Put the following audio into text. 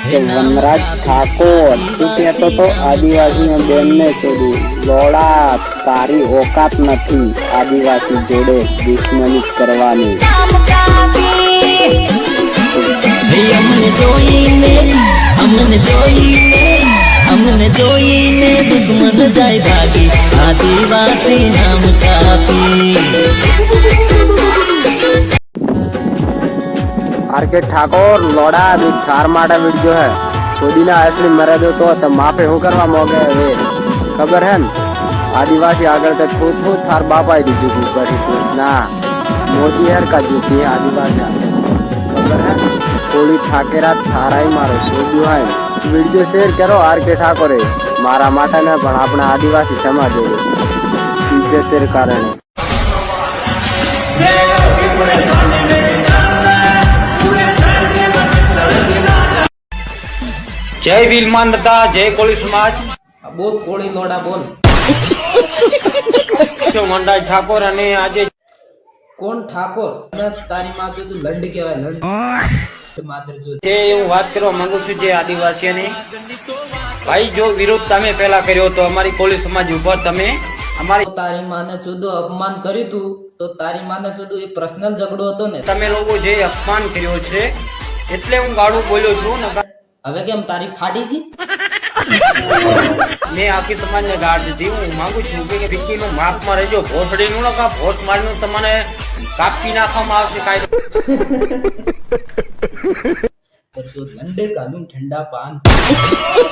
કે વનરાજ ઠાકોર શું કહેતો તો આદિવાસી બેન ને છોડી લોડા તારી ઓકાત નથી આદિવાસી જોડે દુશ્મની કરવાની। અમને જોઈને દુશ્મન જાય ભાગી આદિવાસી નામ કાપી। आरके ठाकोर लोड़ा दू थार माटा वीडियो है छोड़ी ना असली मरे दो तो माफे हूँ करवा मोगे वे खबर है न आदिवासी आगर तक खूब थार बापा दी जुगी बड़ी पूछना मोदी हर का जुगी आदिवासी खबर है थोड़ी ठाकेरा थारा ही मारो छोड़ू है वीडियो शेयर करो आरके ठाकोरे मारा माटा ने पण अपना आदिवासी समाज इज्जत तेरे कारण जय वीर मानवता जय कोली समाज बोल कोળી લોડા બોલ जो वनराज ठाकोर અને આજે કોણ ઠાકોર તારી માં તો તું લંડ કહેવાય લંડ માત્ર જો જે હું વાત કરવા માંગુ છું જે આદિવાસીઓની ભાઈ જો વિરોધ તમે પહેલા કર્યો તો અમારી કોળી સમાજ ઉપર તમે અમારી તારી માને સુધો અપમાન કર્યું તું તો તારી માને સુધો એ પર્સનલ ઝઘડો હતો ને તમે લોકો જે અપમાન કર્યો છે એટલે હું ગાળું બોલ્યો છું ને હવે કેમ તારી ફાટી જી મેં આખી સમાજને ગાળ દીધી હું માંગુ છું કે વિકી નું માપમાં રહેજો ભોસડી નું ના ભોસ મારીનું તમને કાપી નાખવામાં આવશે કાયદો લંડે કાલું ઠંડા પાન